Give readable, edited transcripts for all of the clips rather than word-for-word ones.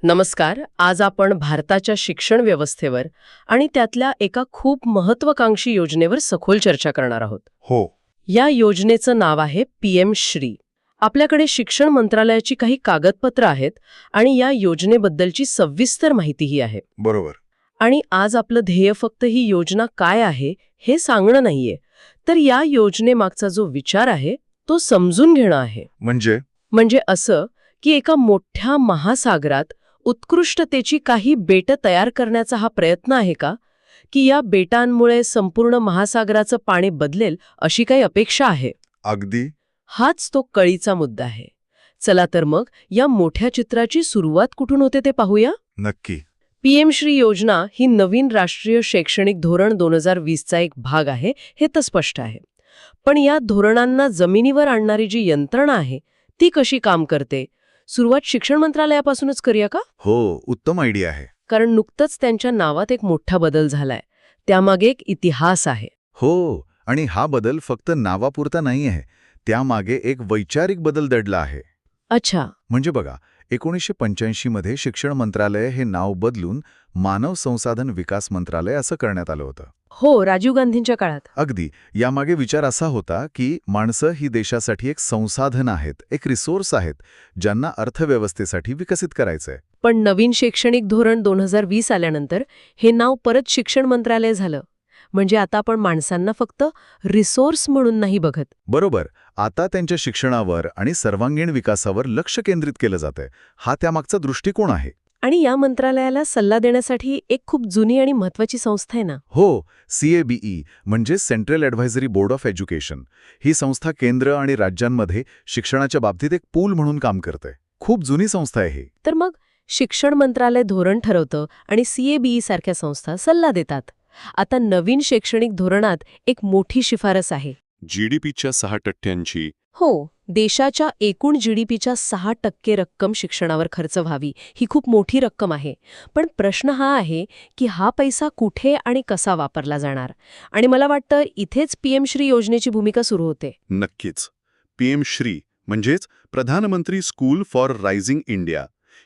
नमस्कार. आज आपण भारताच्या शिक्षण व्यवस्थेवर आणि त्यातल्या एका खूप महत्त्वाकांक्षी योजनेवर सखोल चर्चा करणार आहोत. हो. या योजनेचं नाव आहे पीएम श्री. आपल्याकडे शिक्षण मंत्रालयाची काही कागदपत्र आहेत आणि या योजनेबद्दलची सविस्तर माहितीही आहे. बरोबर. आणि आज आपलं ध्येय फक्त ही योजना काय आहे हे सांगणं नाहीये, तर या योजनेमागचा जो विचार आहे तो समजून घेणं आहे. म्हणजे असं की एका मोठ्या महासागरात उत्कृष्टतेची काही बेटं तयार करण्याचा हा प्रयत्न आहे का, की या बेटांमुळे संपूर्ण महासागराचं पाणी बदलेल अशी काही अपेक्षा आहे? अगदी. हाच तो कळीचा मुद्दा आहे. चला तर मग या मोठ्या चित्राची सुरुवात कुठून होते ते पाहूया. नक्की. पीएम श्री योजना ही नवीन राष्ट्रीय शैक्षणिक धोरण 2020चा एक भाग आहे, हे तर स्पष्ट आहे. पण या धोरणांना जमिनीवर आणणारी जी यंत्रणा आहे ती कशी काम करते, सुरुवात शिक्षण मंत्रालयापासूनच करूया का? हो, उत्तम आयडिया आहे. कारण नुकतंच त्यांच्या नावात एक मोठा बदल झालाय. त्यामागे एक इतिहास आहे. हो, आणि हा बदल फक्त नावापुरता नाही आहे. त्यामागे एक वैचारिक बदल दडला आहे. अच्छा. म्हणजे बघा, 1985 मध्ये शिक्षण मंत्रालय हे नाव बदलून मानव संसाधन विकास मंत्रालय असं करण्यात आलं होतं. हो, राजीव गांधींच्या काळात. अगदी. यामागे विचार असा होता की माणसं ही देशासाठी एक संसाधन आहेत, एक रिसोर्स आहेत, ज्यांना अर्थव्यवस्थेसाठी विकसित करायचंय. पण नवीन शैक्षणिक धोरण 2020 आल्यानंतर हे नाव परत शिक्षण मंत्रालय झालं. म्हणजे आता आपण माणसांना फक्त रिसोर्स म्हणून नाही बघत. बरोबर. आता त्यांच्या शिक्षणावर आणि सर्वांगीण विकासावर लक्ष केंद्रित केलं जातंय. हा त्यामागचा दृष्टिकोन आहे. आणि या मंत्रालयाला सल्ला देण्यासाठी एक खूप जुनी आणि महत्वाची संस्था आहे ना. हो, CABE म्हणजे central advisory board of education. ही संस्था केंद्र आणि राज्यांमध्ये शिक्षणाच्या बाबतीत एक पूल म्हणून काम करते. खूप जुनी संस्था आहे ही. तर मग शिक्षण मंत्रालय धोरण ठरवतं आणि CABE सारख्या संस्था सल्ला देतात. आता नवीन शैक्षणिक धोरणात एक मोठी शिफारस आहे. GDPच्या 6% हो, देशाच्या एकूण GDPच्या 6% रक्कम शिक्षणावर खर्च व्हावी. ही खूप मोठी रक्कम आहे. पण प्रश्न हा आहे की हा पैसा कुठे आणि कसा वापरला जाणार. आणि मला वाटतं इथेच पीएम श्री योजनेची भूमिका सुरू होते. नक्कीच. PM श्री म्हणजेच प्रधानमंत्री स्कूल फॉर रायझिंग इंडिया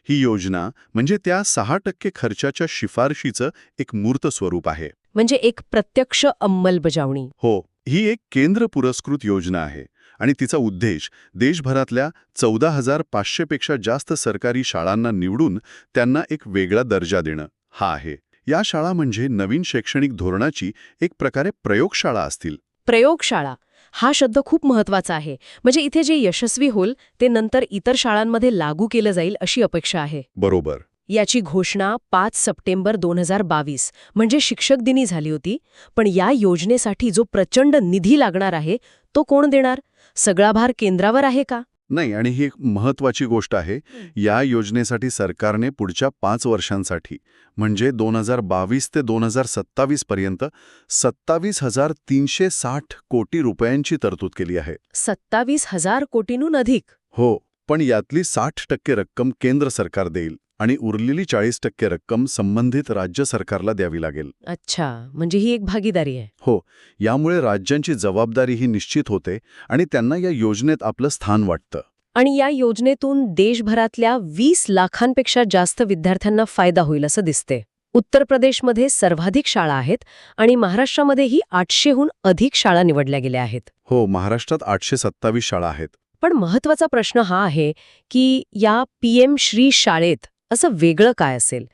ही योजना म्हणजे त्या 6% खर्चाच्या शिफारशीचं एक मूर्त स्वरूप आहे. म्हणजे एक प्रत्यक्ष अंमलबजावणी. हो, ही एक केंद्र पुरस्कृत योजना आहे आणि तिचा उद्देश देशभरातल्या 14,500 पेक्षा जास्त सरकारी शाळांना निवडून त्यांना एक वेगळा दर्जा देणं हा आहे. या शाळा म्हणजे नवीन शैक्षणिक धोरणाची एक प्रकारे प्रयोगशाळा असतील. प्रयोगशाळा हा शब्द खूप महत्वाचा आहे. म्हणजे इथे जे यशस्वी होईल ते नंतर इतर शाळांमध्ये लागू केलं जाईल अशी अपेक्षा आहे. बरोबर. याची घोषणा 5 सप्टेंबर 2022 म्हणजे शिक्षक दिनी झाली होती. पण या योजनेसाठी जो प्रचंड निधी लागणार आहे तो कोण देणार? सगळा भार केंद्रावर आहे का? नाही, आणि ही एक महत्वाची गोष्ट आहे. या योजनेसाठी सरकारने पुढच्या 5 वर्षांसाठी म्हणजे 2022 ते 2027 पर्यंत 27,360 कोटी रुपयांची तरतूद केली आहे. 27,000 कोटींहून अधिक. हो, पण यातली 60% रक्कम केंद्र सरकार देईल आणि उरलेली 40% रक्कम संबंधित राज्य सरकारला द्यावी लागेल. अच्छा, म्हणजे ही एक भागीदारी आहे. हो, यामुळे राज्यांची जबाबदारीही निश्चित होते आणि त्यांना या योजनेत आपलं स्थान वाटतं. आणि या योजनेतून देशभरातल्या 20 लाखांपेक्षा जास्त विद्यार्थ्यांना फायदा होईल असं दिसते. उत्तर प्रदेशमध्ये सर्वाधिक शाळा आहेत आणि महाराष्ट्रामध्येही 800हून अधिक शाळा निवडल्या गेल्या आहेत. हो, महाराष्ट्रात 827 शाळा आहेत. पण महत्वाचा प्रश्न हा आहे की या पीएम श्री शाळेत असं वेगळं काय असेल?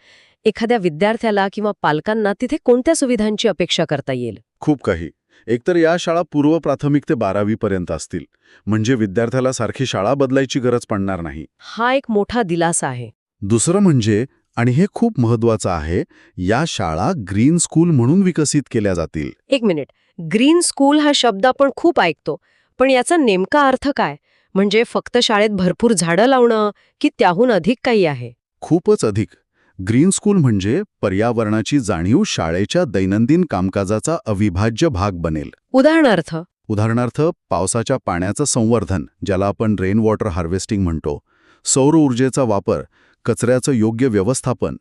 एखाद्या विद्यार्थ्याला किंवा पालकांना तिथे कोणत्या सुविधांची अपेक्षा करता येईल? खूप काही. एकतर या शाळा पूर्व प्राथमिक ते 12वी पर्यंत असतील. म्हणजे विद्यार्थ्याला सारखी शाळा बदलायची गरज पडणार नाही. हा एक मोठा दिलासा आहे. दुसरं म्हणजे, आणि हे खूप महत्वाचं आहे, या शाळा ग्रीन स्कूल म्हणून विकसित केल्या जातील. एक मिनिट, ग्रीन स्कूल हा शब्द आपण खूप ऐकतो, पण याचा नेमका अर्थ काय? म्हणजे फक्त शाळेत भरपूर झाडं लावणं की त्याहून अधिक काही आहे? खूपच अधिक. ग्रीन स्कूल म्हणजे पर्यावरणाची जाणीव शाळेच्या दैनंदिन कामकाजाचा अविभाज्य भाग बनेल. उदाहरणार्थ पावसाच्या पाण्याचं संवर्धन, ज्याला आपण रेन वॉटर हार्वेस्टिंग म्हणतो, सौर ऊर्जेचा वापर, कचऱ्याचं योग्य व्यवस्थापन.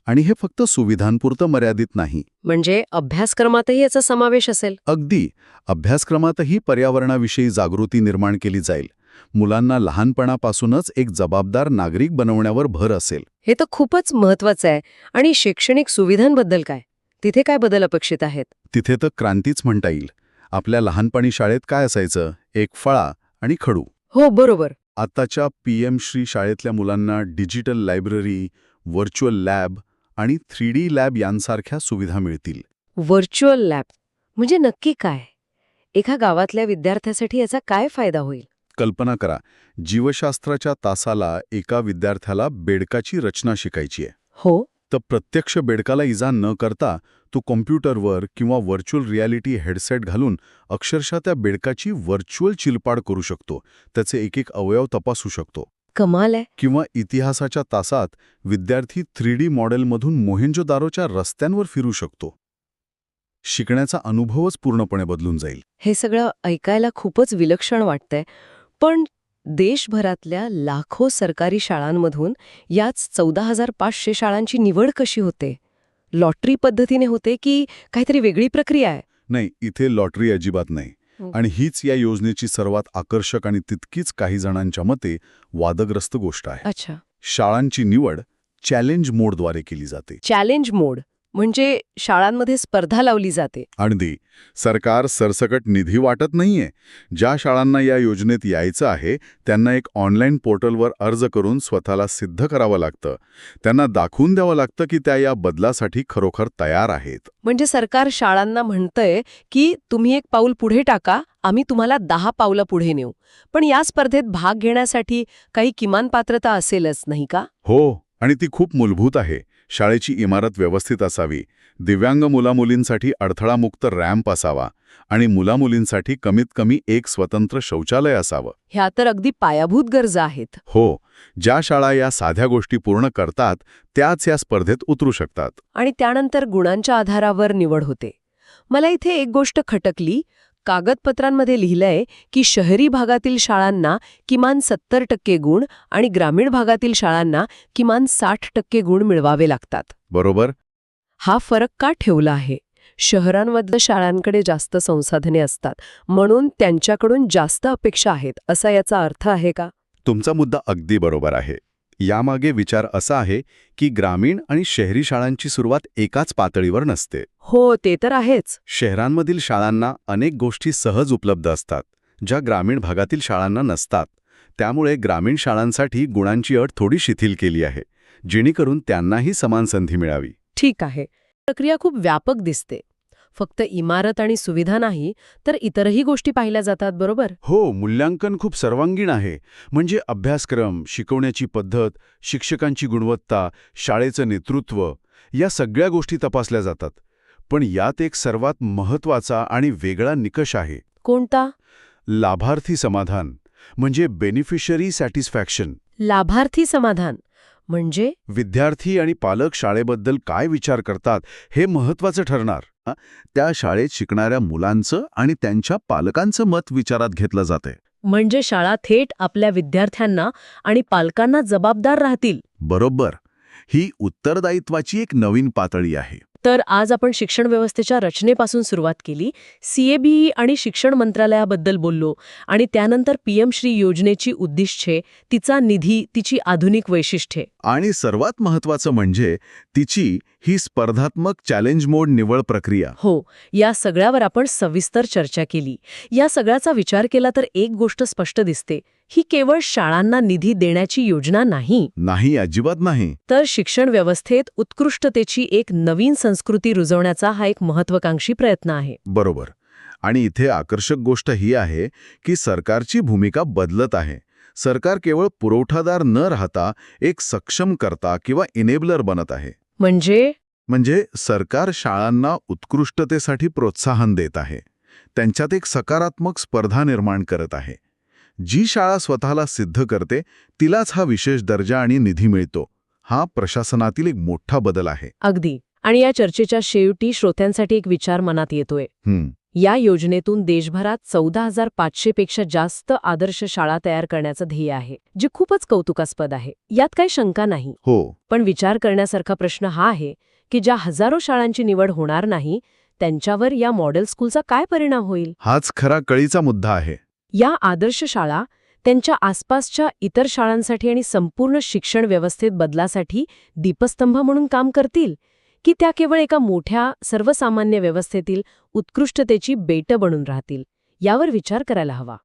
आणि हे फक्त सुविधांपुरतं मर्यादित नाही. म्हणजे अभ्यासक्रमातही याचा समावेश असेल? अगदी. अभ्यासक्रमातही पर्यावरणाविषयी जागृती निर्माण केली जाईल. मुलांना लहानपणापासूनच एक जबाबदार नागरिक बनवण्यावर भर असेल. हे तर खूपच महत्वाचं आहे. आणि शैक्षणिक सुविधांबद्दल काय? तिथे काय बदल अपेक्षित आहेत? तिथे तर क्रांतीच म्हणता येईल. आपल्या लहानपणी शाळेत काय असायचं? एक फळा आणि खडू. हो, बरोबर. आत्ताच्या PM श्री शाळेतल्या मुलांना डिजिटल लायब्ररी, व्हर्च्युअल लॅब आणि 3D लॅब यांसारख्या सुविधा मिळतील. व्हर्च्युअल लॅब म्हणजे नक्की काय? एका गावातल्या विद्यार्थ्यासाठी याचा काय फायदा होईल? कल्पना करा, जीवशास्त्राच्या तासाला एका विद्यार्थ्याला बेडकाची रचना शिकायची आहे. हो. तर प्रत्यक्ष बेडकाला इजा न करता तो कॉम्प्युटरवर किंवा व्हर्च्युअल रियालिटी हेडसेट घालून अक्षरशः त्या बेडकाची व्हर्च्युअल चिलपाड करू शकतो, त्याचे एक एक अवयव तपासू शकतो. कमाल आहे. किंवा इतिहासाच्या तासात विद्यार्थी 3D मॉडेलमधून मोहेंजोदारोच्या रस्त्यांवर फिरू शकतो. शिकण्याचा अनुभवच पूर्णपणे बदलून जाईल. हे सगळं ऐकायला खूपच विलक्षण वाटतंय. पण देशभरातल्या लाखो सरकारी शाळांमधून याच 14,500 शाळांची निवड कशी होते? लॉटरी पद्धतीने होते की काहीतरी वेगळी प्रक्रिया आहे? नाही, इथे लॉटरी अजिबात नाही. आणि हीच या योजनेची सर्वात आकर्षक आणि तितकीच काही जणांच्या मते वादग्रस्त गोष्ट आहे. अच्छा. शाळांची निवड चॅलेंज मोडद्वारे केली जाते. चॅलेंज मोड म्हणजे शाळांमध्ये स्पर्धा लावली जाते. अगदी. सरकार सरसकट निधी वाटत नाहीये. ज्या शाळांना या योजनेत यायचं आहे त्यांना एक ऑनलाईन पोर्टलवर अर्ज करून स्वतःला सिद्ध करावं लागतं. त्यांना दाखवून द्यावं लागतं की त्या या बदलासाठी खरोखर तयार आहेत. म्हणजे सरकार शाळांना म्हणतंय की तुम्ही एक पाऊल पुढे टाका, आम्ही तुम्हाला 10 पावलं पुढे नेऊ. पण या स्पर्धेत भाग घेण्यासाठी काही किमान पात्रता असेलच, नाही का? हो, आणि ती खूप मूलभूत आहे. शाळेची इमारत व्यवस्थित असावी, दिव्यांग मुलामुलींसाठी अडथळामुक्त रॅम्प असावा आणि मुलामुलींसाठी कमीत कमी एक स्वतंत्र शौचालय असावं. ह्या तर अगदी पायाभूत गरजा आहेत. हो, ज्या शाळा या साध्या गोष्टी पूर्ण करतात त्याच या स्पर्धेत उतरू शकतात. आणि त्यानंतर गुणांच्या आधारावर निवड होते. मला इथे एक गोष्ट खटकली. कागदपत्रांमध्ये लिहिलंय की शहरी भागातील शाळांना किमान 70% गुण आणि ग्रामीण भागातील शाळांना किमान 60% गुण मिळवावे लागतात. बरोबर. हा फरक का ठेवला आहे? शहरांमधल्या शाळांकडे जास्त संसाधने असतात, म्हणून त्यांच्याकडून जास्त अपेक्षा आहेत, असा याचा अर्थ आहे का? तुमचा मुद्दा अगदी बरोबर आहे. यामागे विचार असा आहे की ग्रामीण आणि शहरी शाळांची सुरुवात एकाच पातळीवर नसते. हो, ते तर आहेच. शहरांमधील शाळांना अनेक गोष्टी सहज उपलब्ध असतात, ज्या ग्रामीण भागातील शाळांना नसतात. त्यामुळे ग्रामीण शाळांसाठी गुणांची अट थोडी शिथिल केली आहे, जेणेकरून त्यांनाही समान संधी मिळावी. ठीक आहे. प्रक्रिया खूप व्यापक दिसते. फक्त इमारत आणि सुविधा नाही, तर इतरही गोष्टी पाहिल्या जातात, बरोबर? हो, मूल्यांकन खूप सर्वांगीण आहे. म्हणजे अभ्यासक्रम, शिकवण्याची पद्धत, शिक्षकांची गुणवत्ता, शाळेचं नेतृत्व, या सगळ्या गोष्टी तपासल्या जातात. पण यात एक सर्वात महत्त्वाचा आणि वेगळा निकष आहे. कोणता? लाभार्थी समाधान, म्हणजे बेनिफिशरी सॅटिस्फॅक्शन. लाभार्थी समाधान म्हणजे? विद्यार्थी आणि पालक शाळेबद्दल काय विचार करतात हे महत्त्वाचं ठरणार. त्या शाळेत शिकणाऱ्या मुलांचं आणि त्यांच्या पालकांचं मत विचारात घेतलं जाते. म्हणजे शाळा थेट आपल्या विद्यार्थ्यांना आणि पालकांना जबाबदार राहतील. बरोबर. ही उत्तरदायित्वाची एक नवीन पातळी आहे. तर आज आपण शिक्षण व्यवस्थेच्या रचनेपासून सुरुवात केली, CABE आणि शिक्षण मंत्रालयाबद्दल बोललो आणि त्यानंतर PM श्री योजनेची उद्दिष्टे, तिचा निधी, तिची आधुनिक वैशिष्ट्ये. आणि सर्वात महत्त्वाचं म्हणजे तिची ही स्पर्धात्मक चॅलेंज मोड निवड प्रक्रिया. हो, या सगळ्यावर आपण सविस्तर चर्चा केली. या सगळ्याचा विचार केला तर एक गोष्ट स्पष्ट दिसते. ही केवळ शाळांना निधी देण्याची योजना नाही. नाही, अजिबात नाही. तर शिक्षण व्यवस्थेत उत्कृष्टतेची एक नवीन संस्कृती रुजवण्याचा हा एक महत्त्वाकांक्षी प्रयत्न आहे. बरोबर. आणि इथे आकर्षक गोष्ट ही आहे की सरकारची भूमिका बदलत आहे. सरकार केवळ पुरवठादार न राहता एक सक्षमकर्ता किंवा इनेबलर बनत आहे. म्हणजे सरकार शाळांना उत्कृष्टतेसाठी प्रोत्साहन देत आहे. त्यांच्यात एक सकारात्मक स्पर्धा निर्माण करत आहे. जी शाळा स्वतःला सिद्ध करते तिलाच हा विशेष दर्जा आणि निधी मिळतो. हा प्रशासनातील एक मोठा बदल आहे. अगदी. आणि या चर्चेच्या शेवटी श्रोत्यांसाठी एक विचार मनात येतोय. या योजनेतून देशभरात 14,500 पेक्षा जास्त आदर्श शाळा तयार करण्याचं ध्येय आहे, जे खूपच कौतुकास्पद आहे. यात काही शंका नाही. हो. पण विचार करण्यासारखा प्रश्न हा आहे की ज्या हजारो शाळांची निवड होणार नाही, त्यांच्यावर या मॉडेल स्कूलचा काय परिणाम होईल? हाच खरा कळीचा मुद्दा आहे. या आदर्श शाळा त्यांच्या आसपासच्या इतर शाळांसाठी आणि संपूर्ण शिक्षण व्यवस्थेत बदलासाठी दीपस्तंभ म्हणून काम करतील, की त्या केवळ एका मोठ्या सर्वसामान्य व्यवस्थेतील उत्कृष्टतेची बेटं बनून राहतील, यावर विचार करायला हवा.